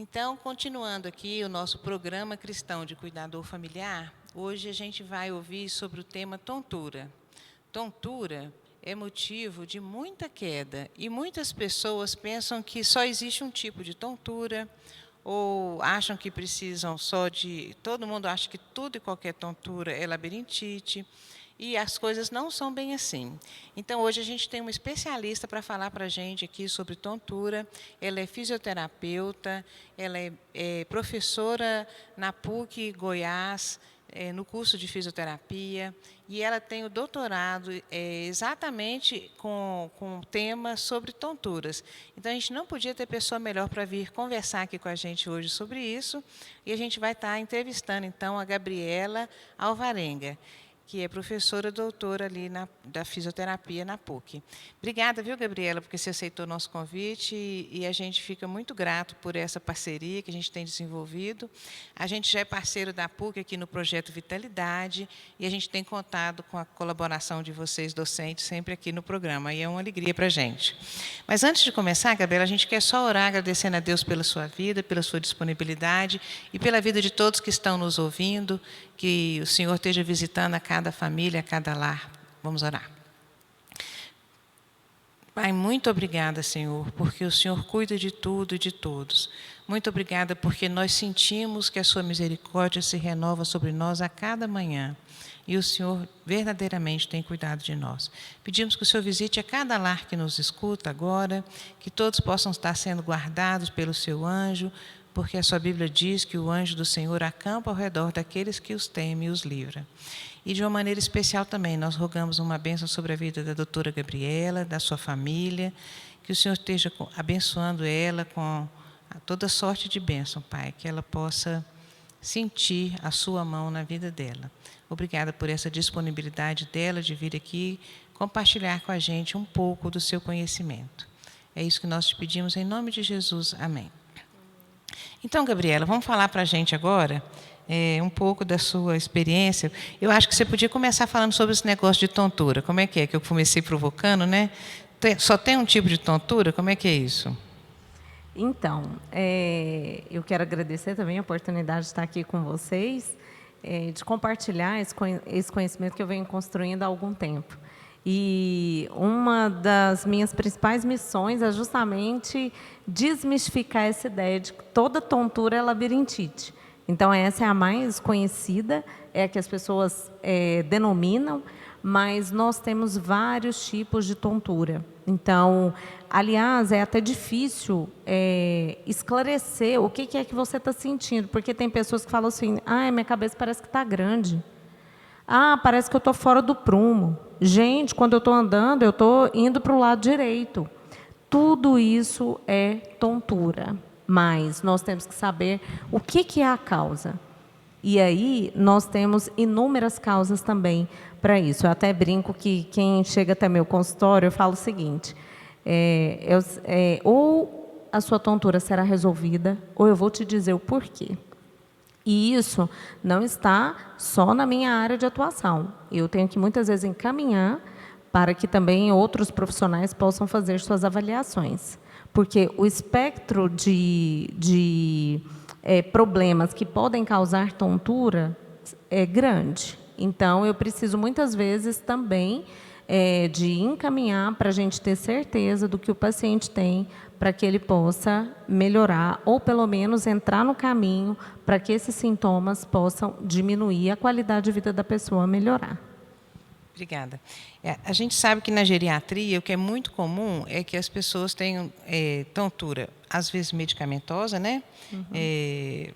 Então, continuando aqui o nosso programa cristão de cuidador familiar, hoje a gente vai ouvir sobre o tema tontura. Tontura é motivo de muita queda e muitas pessoas pensam que só existe um tipo de tontura ou acham que precisam só de... Todo mundo acha que tudo e qualquer tontura é labirintite. E as coisas não são bem assim. Então, hoje a gente tem uma especialista para falar para a gente aqui sobre tontura. Ela é fisioterapeuta, ela é professora na PUC Goiás, no curso de fisioterapia, e ela tem o doutorado exatamente com o tema sobre tonturas. Então, a gente não podia ter pessoa melhor para vir conversar aqui com a gente hoje sobre isso, e a gente vai estar entrevistando, então, a Gabriela Alvarenga, que é professora doutora ali da fisioterapia na PUC. Obrigada, viu, Gabriela, porque você aceitou o nosso convite e a gente fica muito grato por essa parceria que a gente tem desenvolvido. A gente já é parceiro da PUC aqui no projeto Vitalidade e a gente tem contado com a colaboração de vocês, docentes, sempre aqui no programa, e é uma alegria para a gente. Mas antes de começar, Gabriela, a gente quer só orar agradecendo a Deus pela sua vida, pela sua disponibilidade e pela vida de todos que estão nos ouvindo, que o Senhor esteja visitando a cada família, a cada lar. Vamos orar. Pai, muito obrigada, Senhor, porque o Senhor cuida de tudo e de todos. Muito obrigada porque nós sentimos que a sua misericórdia se renova sobre nós a cada manhã. E o Senhor verdadeiramente tem cuidado de nós. Pedimos que o Senhor visite a cada lar que nos escuta agora, que todos possam estar sendo guardados pelo seu anjo, porque a sua Bíblia diz que o anjo do Senhor acampa ao redor daqueles que os temem e os livra. E de uma maneira especial também, nós rogamos uma bênção sobre a vida da doutora Gabriela, da sua família, que o Senhor esteja abençoando ela com toda sorte de bênção, Pai, que ela possa sentir a sua mão na vida dela. Obrigada por essa disponibilidade dela de vir aqui compartilhar com a gente um pouco do seu conhecimento. É isso que nós te pedimos em nome de Jesus. Amém. Então, Gabriela, vamos falar para a gente agora um pouco da sua experiência. Eu acho que você podia começar falando sobre esse negócio de tontura. Como é que eu comecei provocando, né? Só tem um tipo de tontura? Como é que é isso? Então, eu quero agradecer também a oportunidade de estar aqui com vocês, de compartilhar esse conhecimento que eu venho construindo há algum tempo. E uma das minhas principais missões é justamente desmistificar essa ideia de que toda tontura é labirintite. Então, essa é a mais conhecida, é a que as pessoas denominam, mas nós temos vários tipos de tontura. Então, aliás, é até difícil esclarecer o que é que você está sentindo, porque tem pessoas que falam assim, minha cabeça parece que está grande. Parece que eu estou fora do prumo. Gente, quando eu estou andando, eu estou indo para o lado direito. Tudo isso é tontura, mas nós temos que saber o que é a causa. E aí, nós temos inúmeras causas também para isso. Eu até brinco que quem chega até meu consultório, eu falo o seguinte, ou a sua tontura será resolvida, ou eu vou te dizer o porquê. E isso não está só na minha área de atuação. Eu tenho que, muitas vezes, encaminhar para que também outros profissionais possam fazer suas avaliações. Porque o espectro de problemas que podem causar tontura é grande. Então, eu preciso, muitas vezes, também de encaminhar para a gente ter certeza do que o paciente tem, para que ele possa melhorar, ou pelo menos entrar no caminho para que esses sintomas possam diminuir, a qualidade de vida da pessoa melhorar. Obrigada. A gente sabe que na geriatria o que é muito comum é que as pessoas tenham tontura, às vezes medicamentosa, né? Uhum.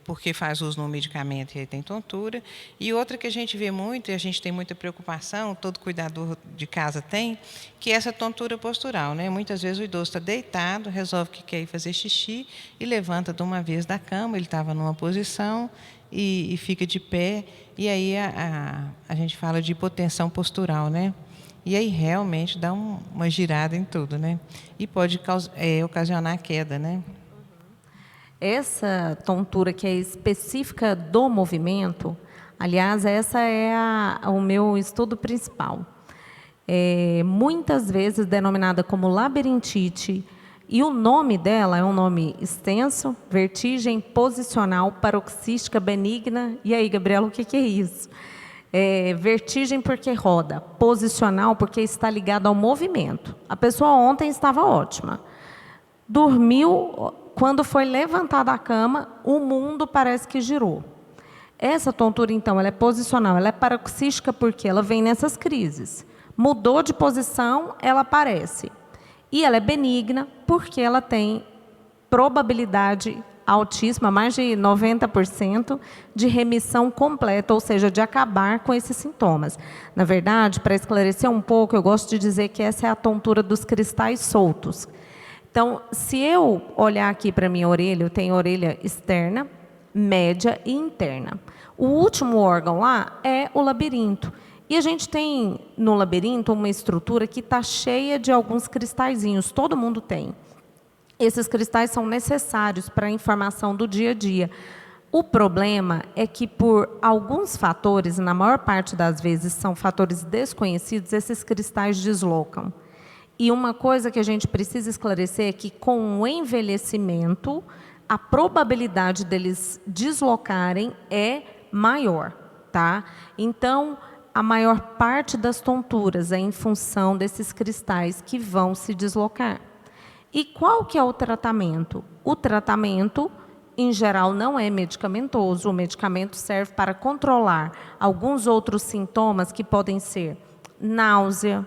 Porque faz uso de um medicamento e aí tem tontura. E outra que a gente vê muito, e a gente tem muita preocupação, todo cuidador de casa tem, que é essa tontura postural, né? Muitas vezes o idoso está deitado, resolve que quer ir fazer xixi e levanta de uma vez da cama, ele estava numa posição e fica de pé, e aí a gente fala de hipotensão postural, né? E aí realmente dá uma girada em tudo, né? E pode ocasionar queda, né? Essa tontura que é específica do movimento, aliás, essa é o meu estudo principal. Muitas vezes denominada como labirintite E o nome dela é um nome extenso, vertigem posicional paroxística benigna. E aí, Gabriela, o que é isso? Vertigem porque roda, posicional porque está ligado ao movimento. A pessoa ontem estava ótima. Dormiu, quando foi levantada da cama, o mundo parece que girou. Essa tontura, então, ela é posicional, ela é paroxística porque ela vem nessas crises. Mudou de posição, ela aparece. E ela é benigna porque ela tem probabilidade altíssima, mais de 90%, de remissão completa, ou seja, de acabar com esses sintomas. Na verdade, para esclarecer um pouco, eu gosto de dizer que essa é a tontura dos cristais soltos. Então, se eu olhar aqui para a minha orelha, eu tenho orelha externa, média e interna. O último órgão lá é o labirinto. E a gente tem no labirinto uma estrutura que está cheia de alguns cristalzinhos, todo mundo tem. Esses cristais são necessários para a informação do dia a dia. O problema é que, por alguns fatores, na maior parte das vezes são fatores desconhecidos, esses cristais deslocam. E uma coisa que a gente precisa esclarecer é que, com o envelhecimento, a probabilidade deles deslocarem é maior, tá? Então, a maior parte das tonturas é em função desses cristais que vão se deslocar. E qual que é o tratamento? O tratamento, em geral, não é medicamentoso. O medicamento serve para controlar alguns outros sintomas que podem ser náusea,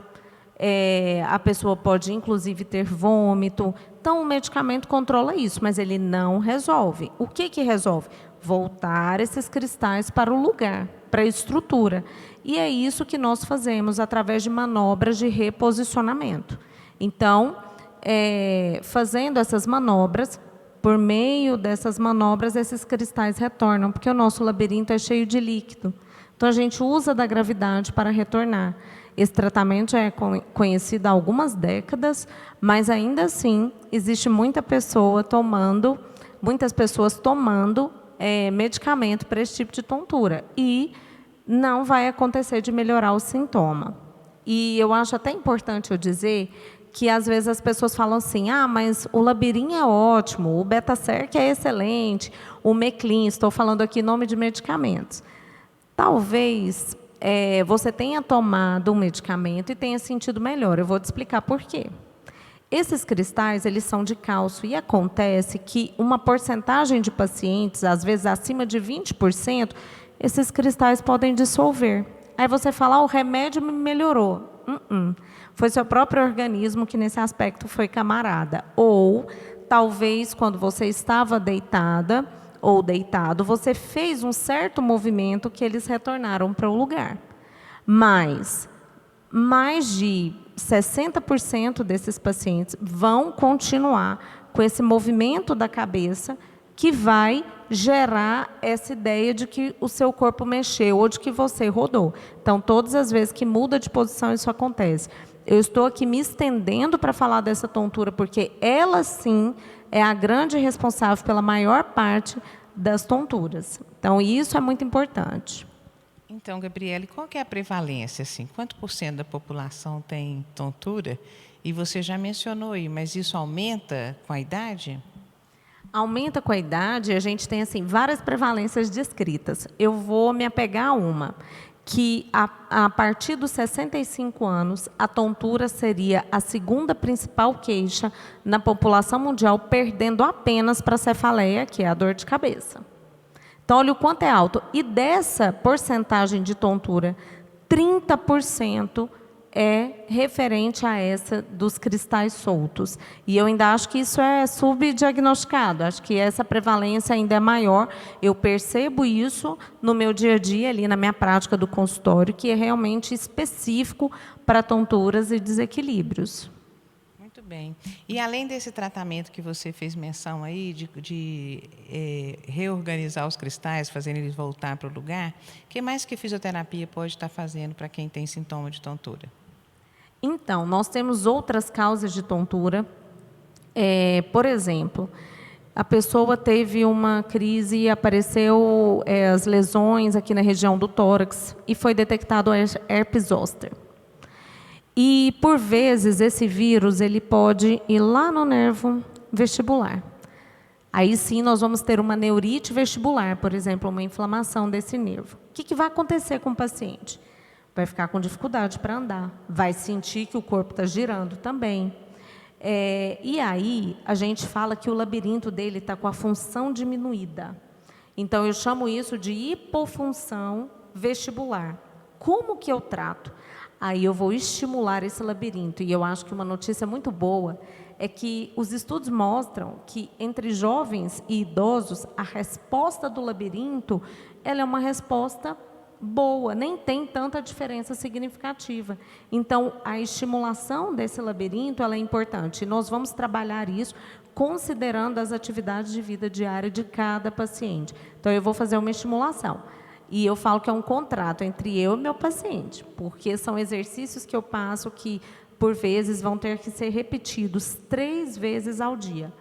a pessoa pode, inclusive, ter vômito. Então, o medicamento controla isso, mas ele não resolve. O que resolve? Voltar esses cristais para o lugar, para a estrutura. E é isso que nós fazemos através de manobras de reposicionamento. Então, fazendo essas manobras, por meio dessas manobras, esses cristais retornam, porque o nosso labirinto é cheio de líquido. Então, a gente usa da gravidade para retornar. Esse tratamento é conhecido há algumas décadas, mas ainda assim, existe muitas pessoas tomando medicamento para esse tipo de tontura. E não vai acontecer de melhorar o sintoma. E eu acho até importante eu dizer que, às vezes, as pessoas falam assim, mas o Labirin é ótimo, o Betaserc é excelente, o Meclin, estou falando aqui em nome de medicamentos. Talvez você tenha tomado um medicamento e tenha sentido melhor. Eu vou te explicar por quê. Esses cristais, eles são de cálcio, e acontece que uma porcentagem de pacientes, às vezes acima de 20%, esses cristais podem dissolver. Aí você fala, o remédio me melhorou. Foi seu próprio organismo que, nesse aspecto, foi camarada. Ou, talvez, quando você estava deitada ou deitado, você fez um certo movimento que eles retornaram para o lugar. Mas, mais de 60% desses pacientes vão continuar com esse movimento da cabeça que vai gerar essa ideia de que o seu corpo mexeu ou de que você rodou. Então, todas as vezes que muda de posição, isso acontece. Eu estou aqui me estendendo para falar dessa tontura, porque ela, sim, é a grande responsável pela maior parte das tonturas. Então, isso é muito importante. Então, Gabriele, qual que é a prevalência? Assim? Quanto por cento da população tem tontura? E você já mencionou aí, mas isso aumenta com a idade? Aumenta com a idade, a gente tem assim, várias prevalências descritas. Eu vou me apegar a uma, que a partir dos 65 anos, a tontura seria a segunda principal queixa na população mundial, perdendo apenas para a cefaleia, que é a dor de cabeça. Então, olha o quanto é alto. E dessa porcentagem de tontura, 30% é referente a essa dos cristais soltos. E eu ainda acho que isso é subdiagnosticado. Acho que essa prevalência ainda é maior. Eu percebo isso no meu dia a dia, ali na minha prática do consultório, que é realmente específico para tonturas e desequilíbrios. Muito bem. E além desse tratamento que você fez menção aí, de reorganizar os cristais, fazendo eles voltar para o lugar, o que mais que fisioterapia pode estar fazendo para quem tem sintoma de tontura? Então, nós temos outras causas de tontura. Por exemplo, a pessoa teve uma crise e apareceu as lesões aqui na região do tórax e foi detectado herpes zoster. E, por vezes, esse vírus ele pode ir lá no nervo vestibular. Aí sim nós vamos ter uma neurite vestibular, por exemplo, uma inflamação desse nervo. O que vai acontecer com o paciente? Vai ficar com dificuldade para andar, vai sentir que o corpo está girando também. E aí a gente fala que o labirinto dele está com a função diminuída. Então eu chamo isso de hipofunção vestibular. Como que eu trato? Aí eu vou estimular esse labirinto. E eu acho que uma notícia muito boa é que os estudos mostram que entre jovens e idosos, a resposta do labirinto, ela é uma resposta boa, nem tem tanta diferença significativa. Então, a estimulação desse labirinto, ela é importante. E nós vamos trabalhar isso considerando as atividades de vida diária de cada paciente. Então, eu vou fazer uma estimulação. E eu falo que é um contrato entre eu e meu paciente, porque são exercícios que eu passo que, por vezes, vão ter que ser repetidos 3 vezes ao dia.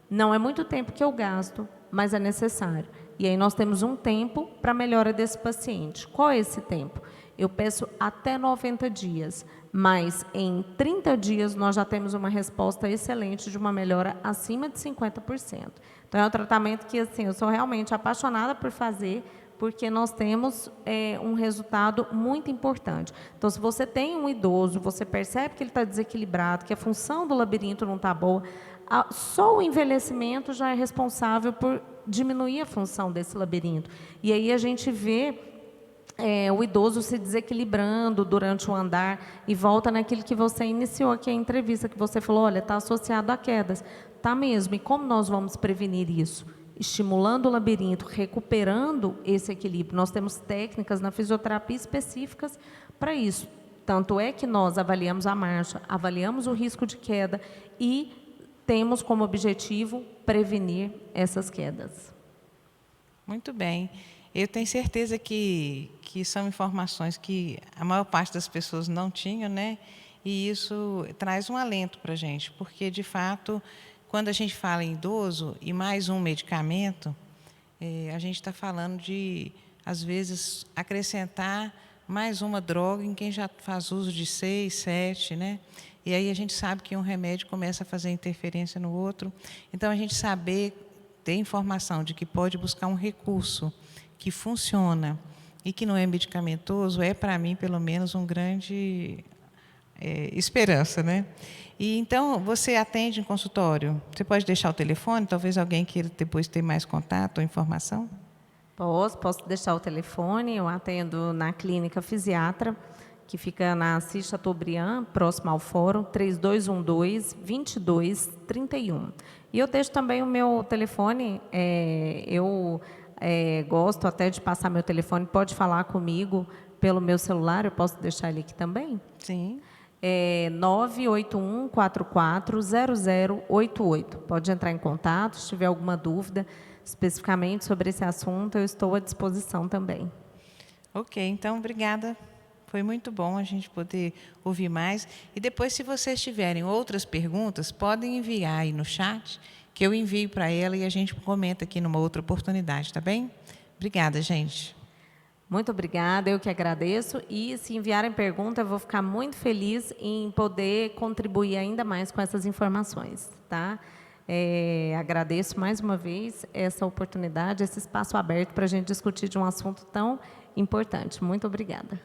Não é muito tempo que eu gasto, mas é necessário. E aí nós temos um tempo para a melhora desse paciente. Qual é esse tempo? Eu peço até 90 dias, mas em 30 dias nós já temos uma resposta excelente de uma melhora acima de 50%. Então é um tratamento que, assim, eu sou realmente apaixonada por fazer, porque nós temos um resultado muito importante. Então, se você tem um idoso, você percebe que ele está desequilibrado, que a função do labirinto não está boa, só o envelhecimento já é responsável por diminuir a função desse labirinto. E aí a gente vê o idoso se desequilibrando durante o andar e volta naquilo que você iniciou aqui a entrevista, que você falou, olha, está associado a quedas. Está mesmo. E como nós vamos prevenir isso? Estimulando o labirinto, recuperando esse equilíbrio. Nós temos técnicas na fisioterapia específicas para isso. Tanto é que nós avaliamos a marcha, avaliamos o risco de queda e temos como objetivo prevenir essas quedas. Muito bem. Eu tenho certeza que são informações que a maior parte das pessoas não tinham, né? E isso traz um alento para a gente, porque, de fato, quando a gente fala em idoso e mais um medicamento, a gente está falando de, às vezes, acrescentar mais uma droga em quem já faz uso de 6, 7, né? E aí a gente sabe que um remédio começa a fazer interferência no outro. Então, a gente saber, ter informação de que pode buscar um recurso que funciona e que não é medicamentoso, é, para mim, pelo menos, um grande esperança, né? E, então, você atende em consultório? Você pode deixar o telefone? Talvez alguém queira depois ter mais contato ou informação? Posso deixar o telefone. Eu atendo na clínica fisiatra, que fica na Assis Chateaubriand, próximo ao fórum, 3212-2231. E eu deixo também o meu telefone, eu gosto até de passar meu telefone, pode falar comigo pelo meu celular, eu posso deixar ele aqui também? Sim. 981-440088. Pode entrar em contato, se tiver alguma dúvida especificamente sobre esse assunto, eu estou à disposição também. Ok, então, obrigada. Foi muito bom a gente poder ouvir mais. E depois, se vocês tiverem outras perguntas, podem enviar aí no chat, que eu envio para ela e a gente comenta aqui numa outra oportunidade, tá bem? Obrigada, gente. Muito obrigada, eu que agradeço. E se enviarem pergunta, eu vou ficar muito feliz em poder contribuir ainda mais com essas informações, tá? Agradeço mais uma vez essa oportunidade, esse espaço aberto para a gente discutir de um assunto tão importante. Muito obrigada.